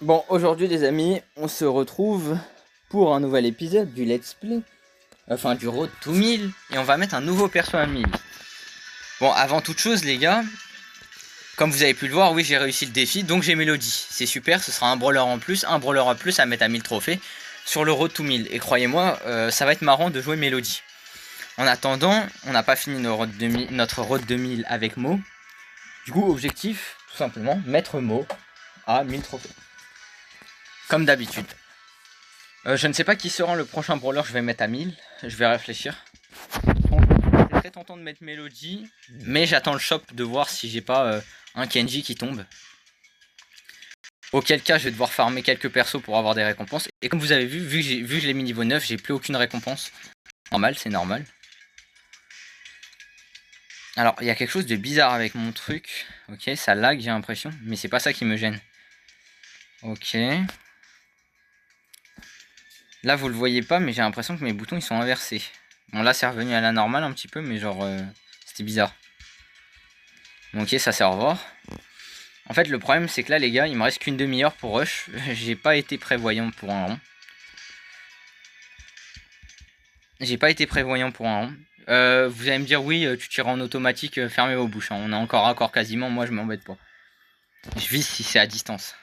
Bon, aujourd'hui les amis, on se retrouve pour un nouvel épisode du Let's Play, enfin du Road to 1000, et on va mettre un nouveau perso à 1000. Bon, avant toute chose les gars, comme vous avez pu le voir, oui j'ai réussi le défi, donc j'ai Mélodie. C'est super, ce sera un brawler en plus à mettre à 1000 trophées sur le Road to 1000. Et croyez-moi, ça va être marrant de jouer Mélodie. En attendant, on n'a pas fini notre Road 2000 avec Mo. Du coup, objectif, tout simplement, mettre Mo à 1000 trophées. Comme d'habitude. Je ne sais pas qui sera le prochain brawler, je vais mettre à 1000. Je vais réfléchir. C'est très tentant de mettre Melody, mais j'attends le shop de voir si j'ai pas un Kenji qui tombe. Auquel cas, je vais devoir farmer quelques persos pour avoir des récompenses. Et comme vous avez vu que je l'ai mis niveau 9, j'ai plus aucune récompense. Normal, c'est normal. Alors, il y a quelque chose de bizarre avec mon truc. Ok, ça lag, j'ai l'impression. Mais c'est pas ça qui me gêne. Ok. Là, vous le voyez pas, mais j'ai l'impression que mes boutons, ils sont inversés. Bon, là, c'est revenu à la normale un petit peu, mais genre, c'était bizarre. Bon, ok, ça c'est au revoir. En fait, le problème, c'est que là, les gars, il me reste qu'une demi-heure pour rush. J'ai pas été prévoyant pour un rond. Vous allez me dire, oui, tu tires en automatique, fermez vos bouches. Hein. On a encore raccord quasiment, moi, je m'embête pas. Je vise si c'est à distance.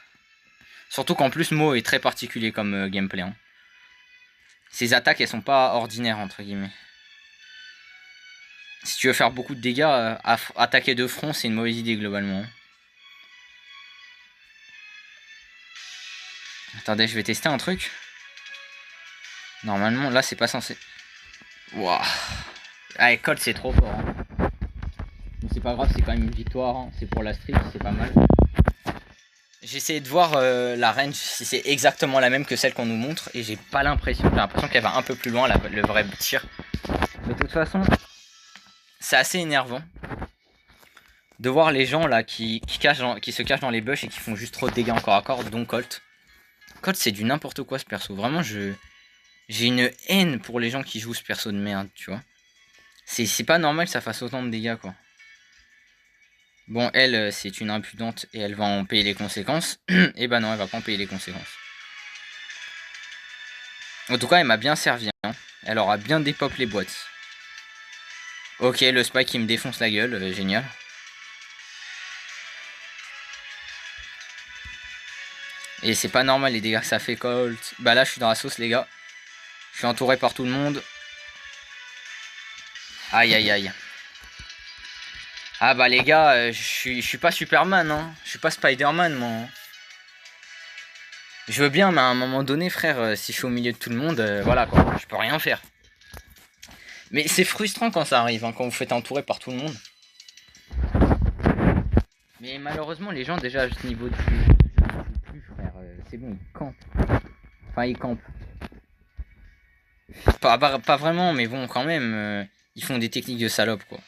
Surtout qu'en plus, Mo est très particulier comme gameplay. Hein. Ses attaques, elles sont pas ordinaires, entre guillemets. Si tu veux faire beaucoup de dégâts, attaquer de front, c'est une mauvaise idée, globalement. Attendez, je vais tester un truc. Normalement, là, c'est pas censé... Waouh. Allez, Colt, c'est trop fort. Hein. Mais c'est pas grave, c'est quand même une victoire. Hein. C'est pour la streak, c'est pas mal. J'ai essayé de voir la range, si c'est exactement la même que celle qu'on nous montre. Et j'ai pas l'impression. J'ai l'impression qu'elle va un peu plus loin, le vrai tir. Mais de toute façon, c'est assez énervant de voir les gens là qui se cachent dans les bush et qui font juste trop de dégâts encore à corps, dont Colt. Colt, c'est du n'importe quoi ce perso. Vraiment, j'ai une haine pour les gens qui jouent ce perso de merde, tu vois. C'est pas normal que ça fasse autant de dégâts, quoi. Bon, elle, c'est une impudente et elle va en payer les conséquences. Et bah non, elle va pas en payer les conséquences. En tout cas, elle m'a bien servi. Hein. Elle aura bien dépop les boîtes. Ok, le spike qui me défonce la gueule, génial. Et c'est pas normal les dégâts que ça fait Colt. Bah là, je suis dans la sauce, les gars. Je suis entouré par tout le monde. Aïe, aïe, aïe. Ah bah les gars, je suis pas Superman, hein. Je suis pas Spider-Man, moi. Je veux bien, mais à un moment donné, frère, si je suis au milieu de tout le monde, voilà quoi, je peux rien faire. Mais c'est frustrant quand ça arrive, hein, quand vous faites entourer par tout le monde. Mais malheureusement, les gens déjà à ce niveau de jeu, plus, frère, c'est bon, ils campent. Enfin, ils campent. Pas vraiment, mais bon, quand même, ils font des techniques de salope, quoi.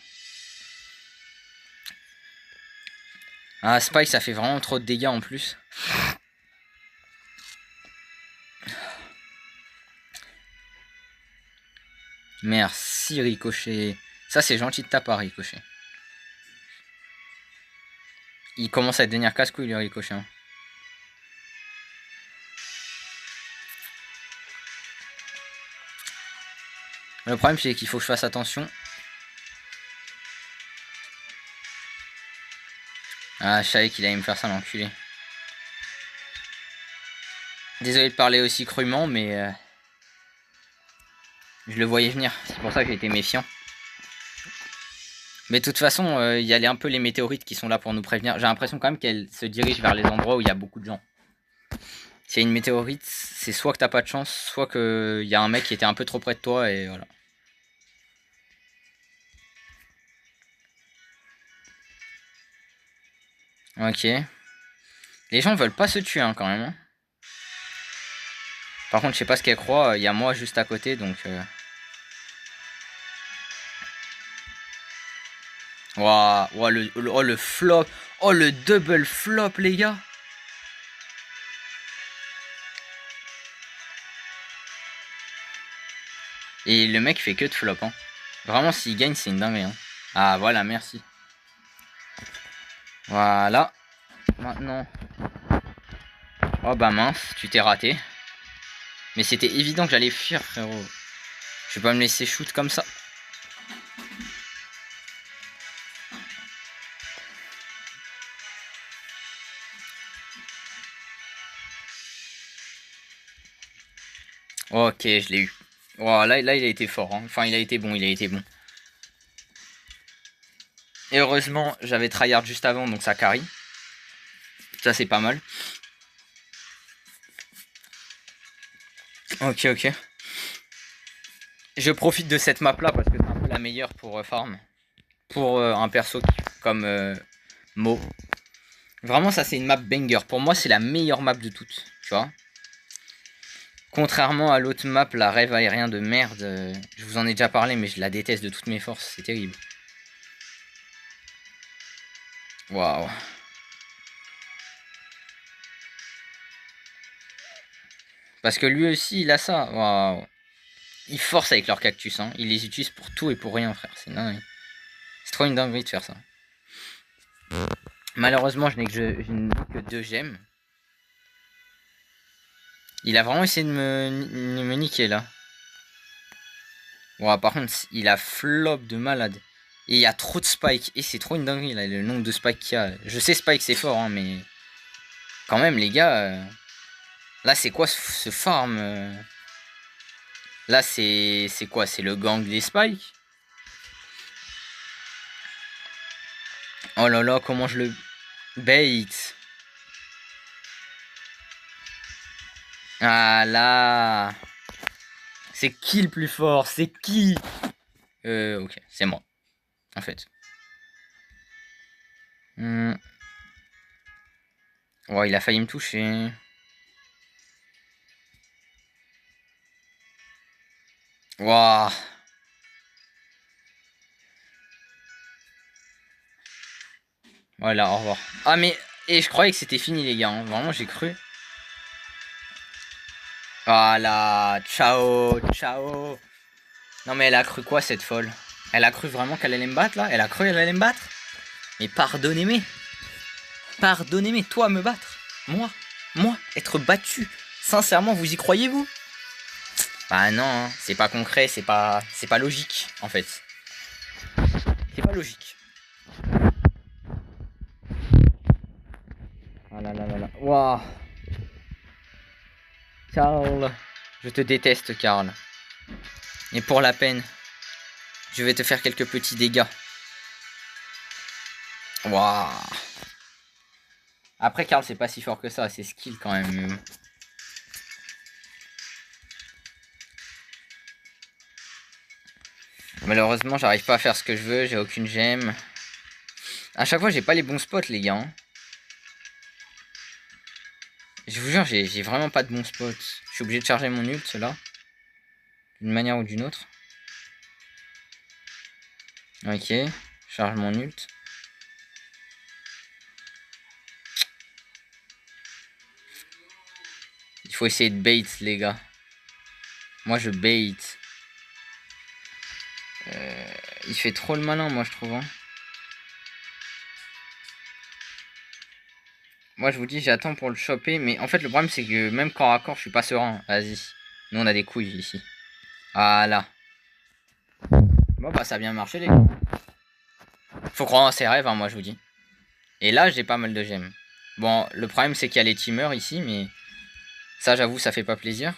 Ah, Spike, ça fait vraiment trop de dégâts en plus. Merci, Ricochet. Ça, c'est gentil de ta part, Ricochet. Il commence à devenir casse-couille, le Ricochet. Hein. Le problème, c'est qu'il faut que je fasse attention. Ah, je savais qu'il allait me faire ça, l'enculé. Désolé de parler aussi crûment, mais... je le voyais venir. C'est pour ça que j'étais méfiant. Mais de toute façon, il y a un peu les météorites qui sont là pour nous prévenir. J'ai l'impression quand même qu'elles se dirigent vers les endroits où il y a beaucoup de gens. S'il y a une météorite, c'est soit que t'as pas de chance, soit qu'il y a un mec qui était un peu trop près de toi et voilà. Ok. Les gens veulent pas se tuer hein, quand même. Hein. Par contre, je sais pas ce qu'elle croit. Il y a moi juste à côté, donc... Waouh, wow, oh, le flop. Oh, le double flop, les gars. Et le mec fait que de flop. Hein. Vraiment, s'il gagne, c'est une dinguerie. Hein. Ah, voilà, merci. Voilà. Maintenant... Oh bah mince, tu t'es raté. Mais c'était évident que j'allais fuir, frérot. Je vais pas me laisser shoot comme ça. Ok, je l'ai eu. Oh, là, il a été fort. Hein. Enfin, il a été bon, il a été bon. Et heureusement, j'avais tryhard juste avant, donc ça carry. Ça, c'est pas mal. Ok, ok. Je profite de cette map là parce que c'est un peu la meilleure pour farm. Pour un perso comme Mo. Vraiment, ça, c'est une map banger. Pour moi, c'est la meilleure map de toutes. Tu vois. Contrairement à l'autre map, la rêve aérien de merde. Je vous en ai déjà parlé, mais je la déteste de toutes mes forces. C'est terrible. Waouh. Parce que lui aussi, il a ça. Waouh. Ils forcent avec leurs cactus. Hein. Ils les utilisent pour tout et pour rien, frère. C'est dingue. C'est trop une dinguerie de faire ça. Malheureusement, je n'ai que 2 gemmes. Il a vraiment essayé de me niquer là. Bon, par contre, il a flop de malade. Et il y a trop de spikes. Et c'est trop une dinguerie là, le nombre de spikes qu'il y a. Je sais spike c'est fort, hein, mais... Quand même, les gars... Là, c'est quoi ce farm Là, c'est quoi? C'est le gang des spikes? Oh là là, comment je le bait? Ah là... C'est qui le plus fort? C'est qui? Ok, c'est moi. En fait. Oh, il a failli me toucher. Waouh. Voilà, au revoir. Ah mais... Et je croyais que c'était fini les gars. Hein. Vraiment, j'ai cru. Voilà. Ciao. Ciao. Non mais elle a cru quoi cette folle? Elle a cru vraiment qu'elle allait me battre là? Elle a cru qu'elle allait me battre? Mais pardonnez-moi. Pardonnez-moi. Toi me battre. Moi. Être battu. Sincèrement, vous y croyez-vous? Bah non. Hein. C'est pas concret. C'est pas logique en fait. C'est pas logique. Ah là là là là. Waouh. Carl. Je te déteste, Carl. Et pour la peine, je vais te faire quelques petits dégâts. Waouh. Après, Carl, c'est pas si fort que ça. C'est skill quand même. Malheureusement, j'arrive pas à faire ce que je veux. J'ai aucune gemme. À chaque fois, j'ai pas les bons spots, les gars. Hein. Je vous jure, j'ai vraiment pas de bons spots. Je suis obligé de charger mon ult, là. D'une manière ou d'une autre. Ok. Charge mon ult. Il faut essayer de bait, les gars. Moi, je bait. Il fait trop le malin, moi, je trouve. Hein. Moi, je vous dis, j'attends pour le choper. Mais en fait, le problème, c'est que même corps à corps, je suis pas serein. Vas-y. Nous, on a des couilles ici. Voilà. Bon, bah, ça a bien marché, les gars. Faut croire en ses rêves, hein, moi, je vous dis. Et là, j'ai pas mal de gemmes. Bon, le problème, c'est qu'il y a les teamers ici, mais... Ça, j'avoue, ça fait pas plaisir.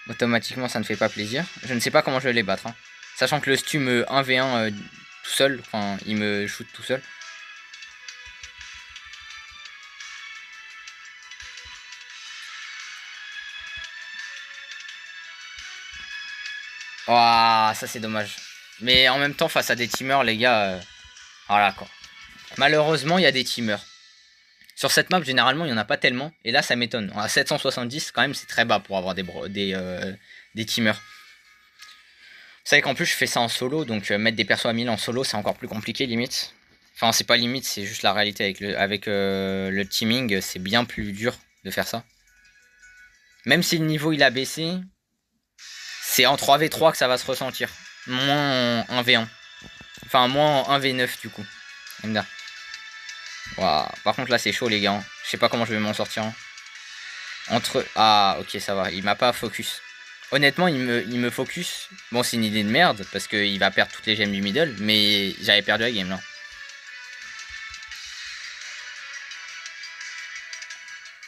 Automatiquement, ça ne fait pas plaisir. Je ne sais pas comment je vais les battre. Hein. Sachant que le stu me 1v1 tout seul. Enfin, il me shoot tout seul. Oh, ça c'est dommage. Mais en même temps, face à des teamers, les gars... voilà, quoi. Malheureusement, il y a des teamers. Sur cette map, généralement, il n'y en a pas tellement. Et là, ça m'étonne. À 770, quand même, c'est très bas pour avoir des teamers. Vous savez qu'en plus, je fais ça en solo. Donc, mettre des persos à 1000 en solo, c'est encore plus compliqué, limite. Enfin, c'est pas limite, c'est juste la réalité. Avec le teaming, c'est bien plus dur de faire ça. Même si le niveau, il a baissé, c'est en 3v3 que ça va se ressentir. Moins en 1v1. Enfin, moins en 1v9, du coup. Waouh. Par contre là c'est chaud les gars, hein. Je sais pas comment je vais m'en sortir, hein. Entre... Ah ok ça va, il m'a pas focus. Honnêtement il me focus. Bon c'est une idée de merde parce qu'il va perdre toutes les gemmes du middle. Mais j'avais perdu la game là.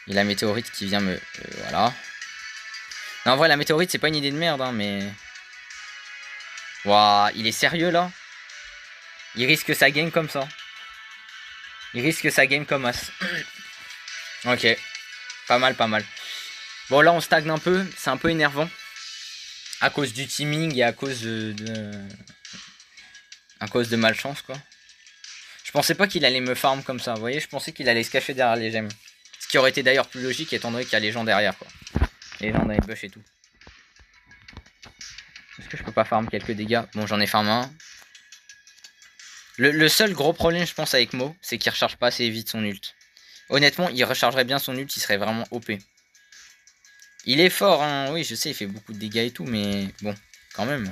Et la météorite qui vient me... voilà. Non en vrai la météorite c'est pas une idée de merde hein, mais... Waouh, il est sérieux là. Il risque sa game comme ça. Il risque sa game comme as. Ok. Pas mal, pas mal. Bon là on stagne un peu. C'est un peu énervant. À cause du teaming et à cause à cause de malchance quoi. Je pensais pas qu'il allait me farm comme ça. Vous voyez, je pensais qu'il allait se cacher derrière les gemmes. Ce qui aurait été d'ailleurs plus logique étant donné qu'il y a les gens derrière quoi. Les gens dans les bush et tout. Est-ce que je peux pas farm quelques dégâts? Bon j'en ai farm un. Le seul gros problème je pense avec Mo, c'est qu'il recharge pas assez vite son ult. Honnêtement, il rechargerait bien son ult, il serait vraiment OP. Il est fort, hein, oui, je sais, il fait beaucoup de dégâts et tout, mais bon, quand même.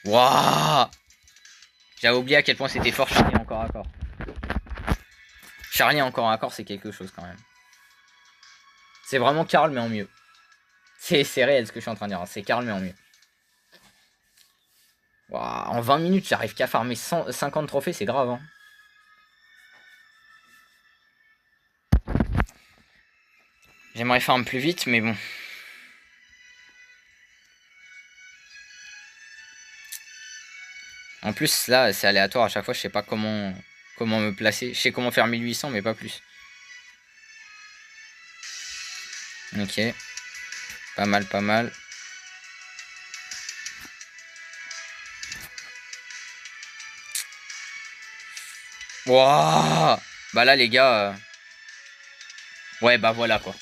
Waouh! J'avais oublié à quel point c'était fort Charlie encore à corps. Charlie encore à corps, c'est quelque chose quand même. C'est vraiment Karl, mais en mieux. C'est réel ce que je suis en train de dire, c'est Karl, mais en mieux. Waouh, en 20 minutes, j'arrive qu'à farmer 150 trophées, c'est grave, hein. J'aimerais farm plus vite, mais bon. En plus, là, c'est aléatoire à chaque fois, je sais pas comment me placer. Je sais comment faire 1800, mais pas plus. Ok. Pas mal, pas mal. Wouah. Bah là, les gars... Ouais, bah voilà, quoi.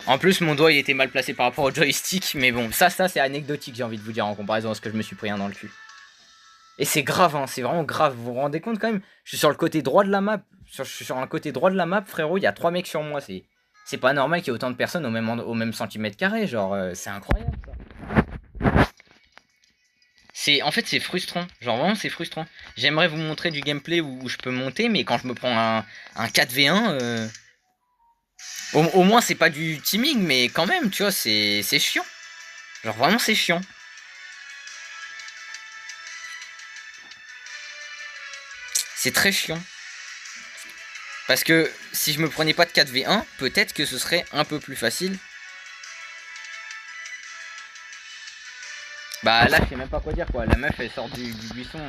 En plus, mon doigt, il était mal placé par rapport au joystick. Mais bon, ça c'est anecdotique, j'ai envie de vous dire, en comparaison à ce que je me suis pris un dans le cul. Et c'est grave, hein, c'est vraiment grave. Vous vous rendez compte, quand même? Je suis sur le côté droit de la map. Je suis sur un côté droit de la map, frérot. Il y a 3 mecs sur moi. C'est pas normal qu'il y ait autant de personnes au même centimètre carré. Genre, c'est incroyable, ça. En fait, c'est frustrant. Genre, vraiment, c'est frustrant. J'aimerais vous montrer du gameplay où je peux monter, mais quand je me prends un 4v1, au moins, c'est pas du teaming, mais quand même, tu vois, c'est chiant. Genre, vraiment, c'est chiant. C'est très chiant. Parce que si je me prenais pas de 4v1, peut-être que ce serait un peu plus facile. Bah là, je sais même pas quoi dire, quoi. La meuf, elle sort du buisson.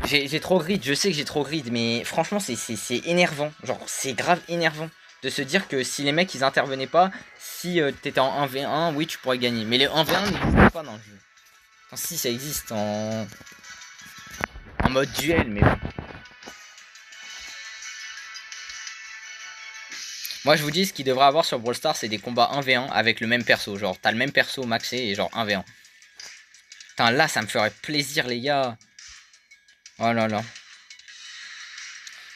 J'ai trop grid, je sais que j'ai trop grid, mais franchement, c'est énervant. Genre, c'est grave énervant de se dire que si les mecs, ils intervenaient pas, si t'étais en 1v1, oui, tu pourrais gagner. Mais le 1v1 n'existe pas dans le jeu. Enfin, si, ça existe en mode duel, mais bon. Moi, je vous dis, ce qu'il devrait avoir sur Brawl Stars, c'est des combats 1v1 avec le même perso. Genre, t'as le même perso maxé et genre 1v1. Putain, là, ça me ferait plaisir, les gars. Oh là là.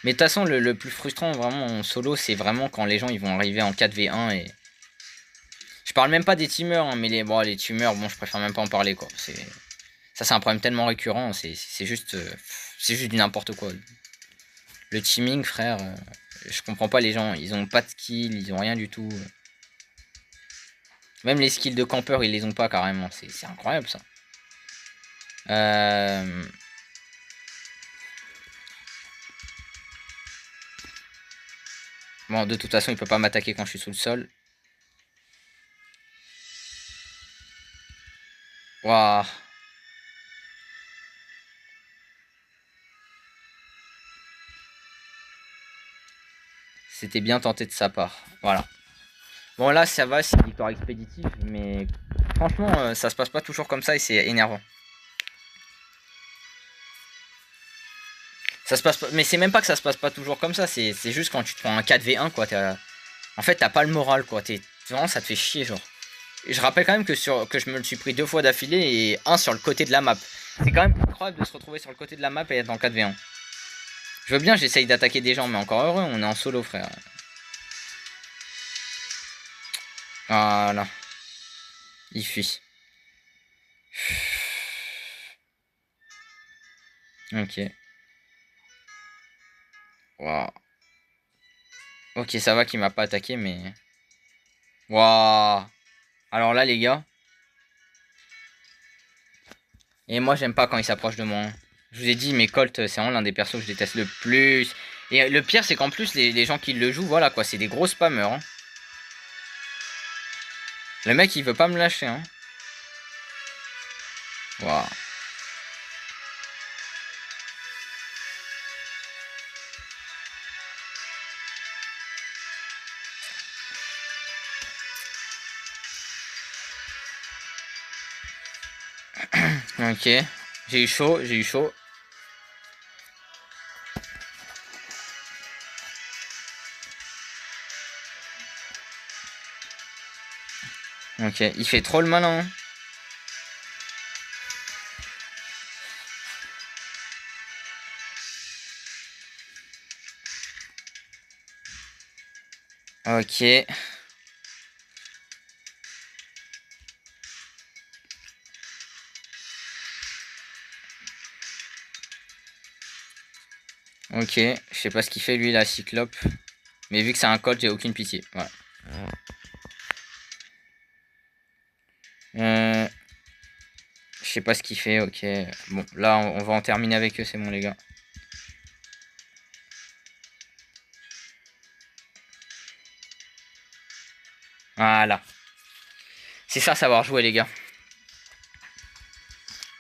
Mais de toute façon, le plus frustrant, vraiment, en solo, c'est vraiment quand les gens, ils vont arriver en 4v1 et... Je parle même pas des teamers, hein, mais les teamers, bon, je préfère même pas en parler, quoi. Ça, c'est un problème tellement récurrent, c'est juste... c'est juste du n'importe quoi. Le teaming, frère, je comprends pas les gens. Ils ont pas de skills, ils ont rien du tout. Même les skills de campeur, ils les ont pas carrément. C'est incroyable, ça. Bon, de toute façon, il peut pas m'attaquer quand je suis sous le sol. Waouh. C'était bien tenté de sa part. Voilà. Bon, là, ça va, c'est une victoire expéditive, mais franchement, ça se passe pas toujours comme ça et c'est énervant. Ça se passe pas... Mais c'est même pas que ça se passe pas toujours comme ça, c'est juste quand tu te prends un 4v1, quoi. En fait, t'as pas le moral, quoi. Vraiment, ça te fait chier, genre. Et je rappelle quand même que je me le suis pris 2 fois d'affilée et un sur le côté de la map. C'est quand même incroyable de se retrouver sur le côté de la map et être en 4v1. Je veux bien, j'essaye d'attaquer des gens, mais encore heureux, on est en solo, frère. Voilà. Il fuit. Ok. Waouh. Ok, ça va qu'il m'a pas attaqué, mais... Waouh. Alors là, les gars... Et moi, j'aime pas quand il s'approche de moi, hein. Je vous ai dit, mes Colt, c'est vraiment l'un des persos que je déteste le plus. Et le pire, c'est qu'en plus, les gens qui le jouent, voilà quoi, c'est des gros spammers, hein. Le mec, il veut pas me lâcher, hein. Waouh. Ok. J'ai eu chaud, j'ai eu chaud. Ok, il fait trop le malin, hein. Ok. Ok, je sais pas ce qu'il fait lui, la cyclope. Mais vu que c'est un Colt, j'ai aucune pitié. Voilà. Je sais pas ce qu'il fait, ok. Bon, là, on va en terminer avec eux, c'est bon, les gars. Voilà. C'est ça, savoir jouer, les gars.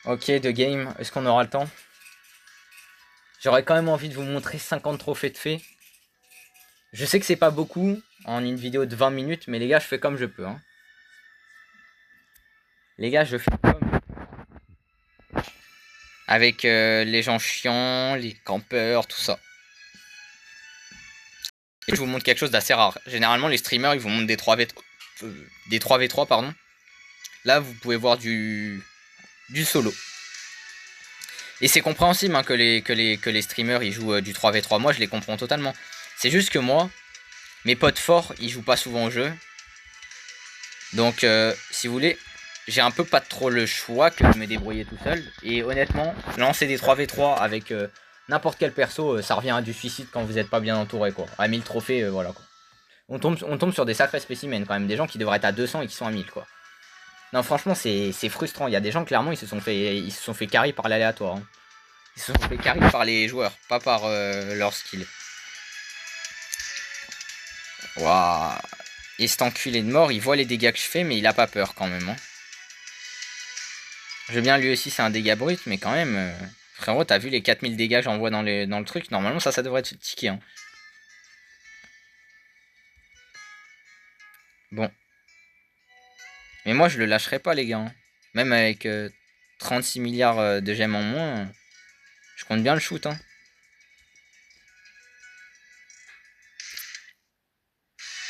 Ok, de game, est-ce qu'on aura le temps? J'aurais quand même envie de vous montrer 50 trophées de fées. Je sais que c'est pas beaucoup en une vidéo de 20 minutes, mais les gars, je fais comme je peux, hein. Les gars, je fais comme... Avec les gens chiants, les campeurs, tout ça. Et je vous montre quelque chose d'assez rare. Généralement, les streamers, ils vous montrent des 3v3, pardon. Là, vous pouvez voir du solo. Et c'est compréhensible, hein, que les streamers ils jouent du 3v3. Moi, je les comprends totalement. C'est juste que moi, mes potes forts, ils jouent pas souvent au jeu. Donc, si vous voulez, j'ai un peu pas trop le choix que de me débrouiller tout seul. Et honnêtement, lancer des 3v3 avec n'importe quel perso, ça revient à du suicide quand vous n'êtes pas bien entouré, quoi. À 1000 trophées, voilà, quoi. On tombe sur des sacrés spécimens, quand même. Des gens qui devraient être à 200 et qui sont à 1000, quoi. Non, franchement, c'est frustrant. Il y a des gens, clairement, ils se sont fait carry par l'aléatoire, hein. Ils se sont fait carry par les joueurs, pas par leur skill. Waouh. Et cet enculé de mort, il voit les dégâts que je fais, mais il a pas peur quand même, hein. Je veux bien, lui aussi, c'est un dégât brut, mais quand même... frérot, t'as vu les 4000 dégâts que j'envoie dans le truc? Normalement, ça devrait être tické, hein. Bon. Mais moi, je le lâcherai pas, les gars, hein. Même avec 36 milliards de gemmes en moins, je compte bien le shoot, hein.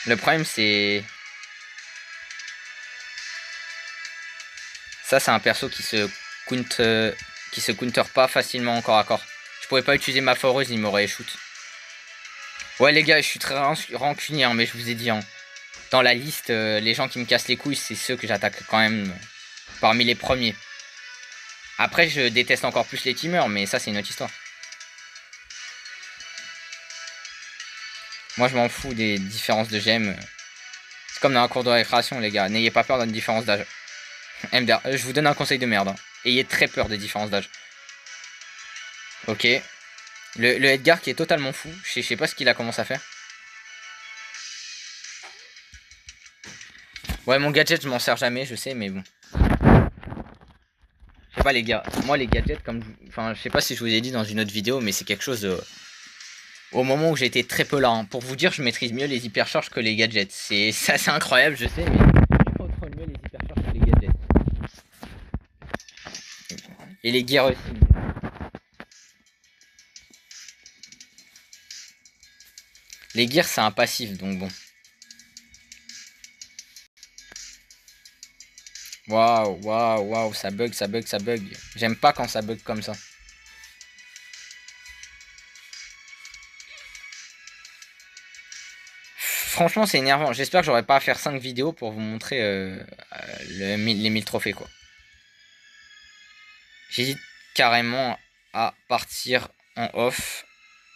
Le problème, c'est... Ça, c'est un perso qui se counter pas facilement encore à corps. Je pourrais pas utiliser ma foreuse, il m'aurait shoot. Ouais, les gars, je suis très rancunier, hein, mais je vous ai dit, hein. Dans la liste, les gens qui me cassent les couilles, c'est ceux que j'attaque quand même parmi les premiers. Après, je déteste encore plus les teamers, mais ça, c'est une autre histoire. Moi, je m'en fous des différences de gemmes. C'est comme dans la cour de récréation, les gars. N'ayez pas peur d'une différence d'âge. MDR, je vous donne un conseil de merde, hein. Ayez très peur des différences d'âge. Ok. Le Edgar qui est totalement fou. Je sais pas ce qu'il a commencé à faire. Ouais, mon gadget, je m'en sers jamais, je sais, mais bon. Je sais pas, les gars. Moi, les gadgets, comme... Enfin, je sais pas si je vous ai dit dans une autre vidéo, mais c'est quelque chose... Au moment où j'étais très peu là, hein. Pour vous dire, je maîtrise mieux les hypercharges que les gadgets. C'est assez incroyable, je sais, mais je contrôle mieux les hypercharges que les gadgets. Et les gears aussi. Les gears, c'est un passif, donc bon. Waouh, waouh, waouh, ça bug, ça bug, ça bug. J'aime pas quand ça bug comme ça. Franchement, c'est énervant. J'espère que j'aurai pas à faire 5 vidéos pour vous montrer les 1000 trophées, quoi. J'hésite carrément à partir en off.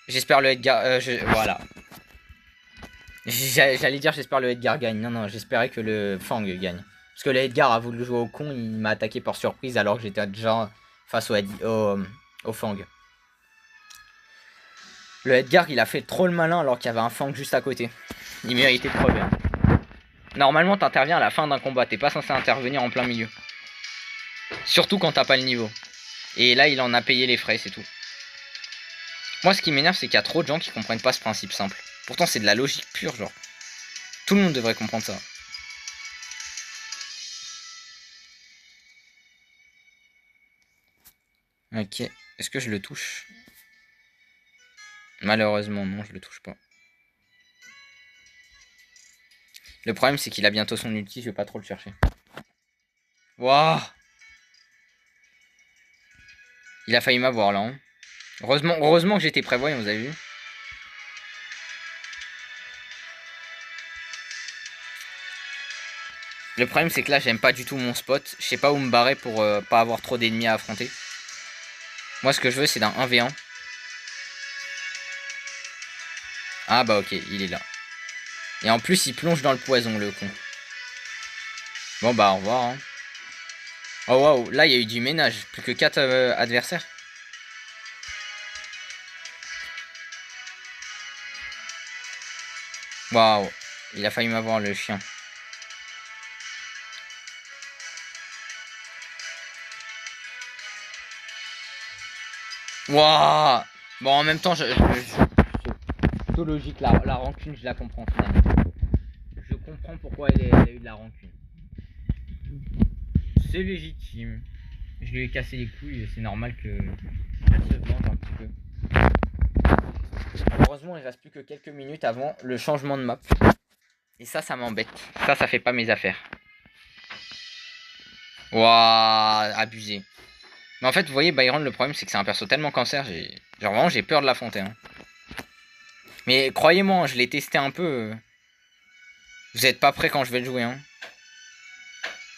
J'espère le Edgar... voilà. J'allais dire j'espère le Edgar gagne. Non, non, j'espérais que le Fang gagne. Parce que le Edgar a voulu jouer au con, il m'a attaqué par surprise alors que j'étais déjà face au Fang. Le Edgar, il a fait trop le malin alors qu'il y avait un Fang juste à côté. Il méritait de crever. Hein. Normalement, t'interviens à la fin d'un combat, t'es pas censé intervenir en plein milieu. Surtout quand t'as pas le niveau. Et là, il en a payé les frais, c'est tout. Moi, ce qui m'énerve, c'est qu'il y a trop de gens qui comprennent pas ce principe simple. Pourtant, c'est de la logique pure, genre. Tout le monde devrait comprendre ça. Ok. Est-ce que je le touche? Malheureusement, non, je le touche pas. Le problème, c'est qu'il a bientôt son ulti, je vais pas trop le chercher. Waouh! Il a failli m'avoir là. Hein. Heureusement que j'étais prévoyant, vous avez vu? Le problème, c'est que là, j'aime pas du tout mon spot. Je sais pas où me barrer pour pas avoir trop d'ennemis à affronter. Moi, ce que je veux, c'est d'un 1v1. Ah bah ok, il est là. Et en plus, il plonge dans le poison, le con. Bon bah, au revoir. Hein. Oh waouh, là, il y a eu du ménage. Plus que 4 adversaires. Waouh, il a failli m'avoir, le chien. Waouh. Bon, en même temps, c'est plutôt logique. La rancune, je la comprends finalement. Je comprends pourquoi elle a eu de la rancune. C'est légitime. Je lui ai cassé les couilles, c'est normal que elle se venge un petit peu. Heureusement, il reste plus que quelques minutes avant le changement de map. Et ça m'embête. Ça fait pas mes affaires. Waouh, abusé. Mais en fait, vous voyez, Byron, le problème, c'est que c'est un perso tellement cancer, genre vraiment, j'ai peur de l'affronter. Hein. Mais croyez-moi, je l'ai testé un peu. Vous êtes pas prêts quand je vais le jouer. Hein.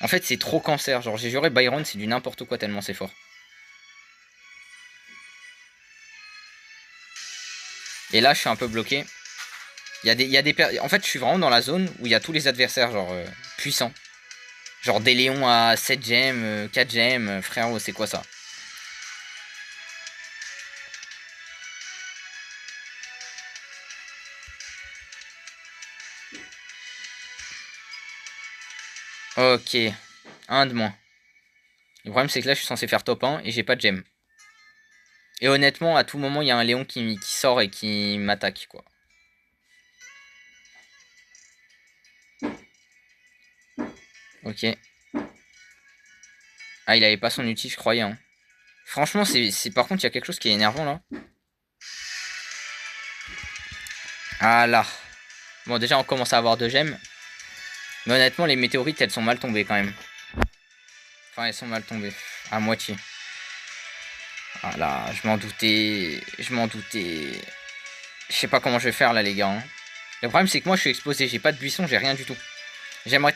En fait, c'est trop cancer. Genre, j'ai juré, Byron, c'est du n'importe quoi tellement c'est fort. Et là, je suis un peu bloqué. Il y a des en fait, je suis vraiment dans la zone où il y a tous les adversaires, genre, puissants. Genre des Léons à 7 gemmes, 4 gemmes, frérot, c'est quoi ça? Ok, un de moins. Le problème, c'est que là, je suis censé faire top 1 et j'ai pas de gemmes. Et honnêtement, à tout moment, il y a un Léon qui sort et qui m'attaque, quoi. Ok. Ah, il avait pas son ulti, je croyais. Hein. Franchement, par contre, il y a quelque chose qui est énervant, là. Ah là. Bon, déjà, on commence à avoir 2 gemmes. Mais honnêtement, les météorites, elles sont mal tombées, quand même. Enfin, elles sont mal tombées. À moitié. Ah là, je m'en doutais. Je m'en doutais. Je sais pas comment je vais faire, là, les gars. Hein. Le problème, c'est que moi, je suis exposé. J'ai pas de buisson, j'ai rien du tout. J'aimerais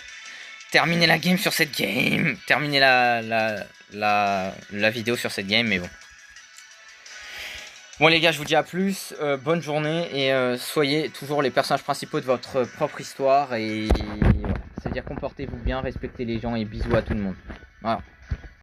terminer la game sur cette game. Terminer la vidéo sur cette game, mais bon. Bon les gars, je vous dis à plus, bonne journée et soyez toujours les personnages principaux de votre propre histoire et voilà. C'est-à-dire comportez-vous bien, respectez les gens et bisous à tout le monde. Voilà.